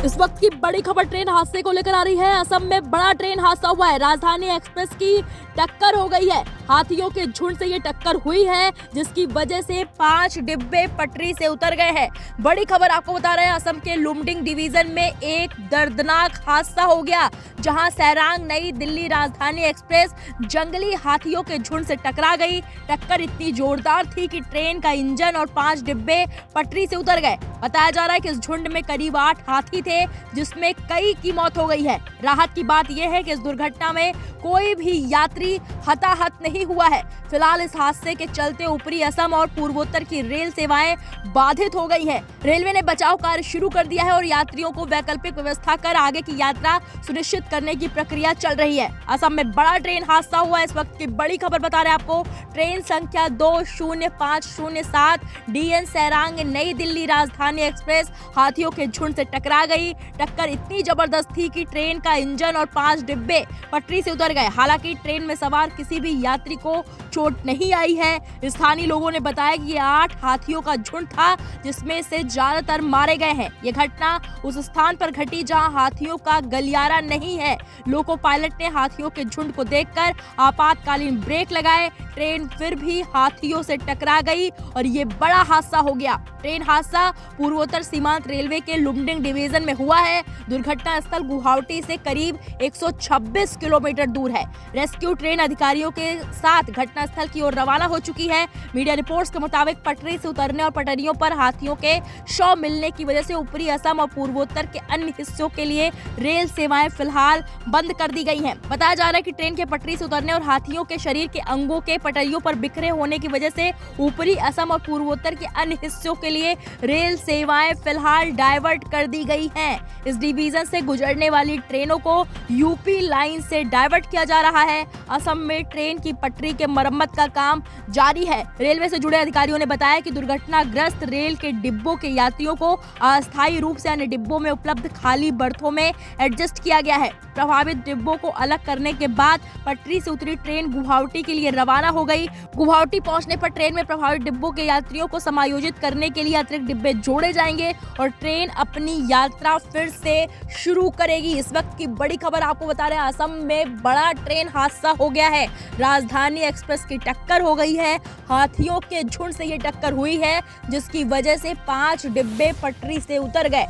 इस वक्त की बड़ी खबर ट्रेन हादसे को लेकर आ रही है। असम में बड़ा ट्रेन हादसा हुआ है। राजधानी एक्सप्रेस की टक्कर हो गई है। हाथियों के झुंड से ये टक्कर हुई है, जिसकी वजह से 5 डिब्बे पटरी से उतर गए हैं। बड़ी खबर आपको बता रहे हैं, असम के लुमडिंग डिवीजन में एक दर्दनाक हादसा हो गया, जहां सैरांग नई दिल्ली राजधानी एक्सप्रेस जंगली हाथियों के झुंड से टकरा गई। टक्कर इतनी जोरदार थी कि ट्रेन का इंजन और 5 डिब्बे पटरी से उतर गए। बताया जा रहा है कि इस झुंड में करीब 8 हाथी थे, जिसमें कई की मौत हो गई है। राहत की बात यह है कि इस दुर्घटना में कोई भी यात्री हताहत नहीं हुआ है। फिलहाल इस हादसे के चलते ऊपरी असम और पूर्वोत्तर की रेल सेवाएं बाधित हो गई हैं। रेलवे ने बचाव कार्य शुरू कर दिया है और यात्रियों को वैकल्पिक व्यवस्था कर आगे की यात्रा सुनिश्चित करने की प्रक्रिया चल रही है। असम में बड़ा ट्रेन हादसा हुआ है। इस वक्त की बड़ी खबर बता रहे हैं आपको, ट्रेन संख्या 20507 DN सैरांग नई दिल्ली राजधानी एक्सप्रेस हाथियों के झुंड से टकरा गई। टक्कर इतनी जबरदस्त थी कि ट्रेन का इंजन और 5 डिब्बे पटरी से उतर गए। हालांकि ट्रेन में सवार किसी भी यात्री को चोट नहीं आई है। स्थानीय लोगों ने बताया कि ये 8 हाथियों का झुंड था, जिसमें से ज्यादातर मारे गए हैं। ये घटना उस स्थान पर घटी जहां हाथियों का गलियारा नहीं है। लोको पायलट ने हाथियों के झुंड को देखकर आपातकालीन ब्रेक लगाए। ट्रेन फिर भी हाथियों से टकरा गई और ये बड़ा हादसा हो गया। ट्रेन हादसा पूर्वोत्तर सीमांत रेलवे के लुमडिंग डिवीजन में हुआ है। दुर्घटना स्थल गुवाहाटी से करीब 126 किलोमीटर दूर है। रेस्क्यू ट्रेन अधिकारियों के साथ घटनास्थल की ओर रवाना हो चुकी है। मीडिया रिपोर्ट्स के मुताबिक पटरी से उतरने और पटरियों पर हाथियों के शव मिलने की वजह से ऊपरी असम और पूर्वोत्तर के अन्य हिस्सों के लिए रेल सेवाएं फिलहाल बंद कर दी गई हैं। बताया जा रहा है कि ट्रेन के पटरी से उतरने और हाथियों के शरीर के अंगों के पटरियों पर बिखरे होने की वजह से ऊपरी असम और पूर्वोत्तर के अन्य हिस्सों के लिए रेल सेवाएं फिलहाल डाइवर्ट कर दी गई हैं। इस डिवीजन से गुजरने वाली ट्रेनों को यूपी लाइन से डाइवर्ट किया जा रहा है। असम में ट्रेन की पटरी के मरम्मत का काम जारी है। रेलवे से जुड़े अधिकारियों ने बताया कि दुर्घटनाग्रस्त रेल के डिब्बों के यात्रियों को अस्थायी रूप से अन्य डिब्बों में उपलब्ध खाली बर्थों में एडजस्ट किया गया है। प्रभावित डिब्बों को अलग करने के बाद पटरी से उतरी ट्रेन गुवाहाटी के लिए रवाना हो गई। गुवाहाटी पहुंचने पर ट्रेन में प्रभावित डिब्बों के यात्रियों को समायोजित करने के लिए अतिरिक्त डिब्बे जोड़े जाएंगे और ट्रेन अपनी यात्रा फिर से शुरू करेगी। इस वक्त की बड़ी खबर आपको बता रहे हैं, असम में बड़ा ट्रेन हादसा हो गया है। राजधानी एक्सप्रेस की टक्कर हो गई है। हाथियों के झुंड से ये टक्कर हुई है, जिसकी वजह से 5 डिब्बे पटरी से उतर गए।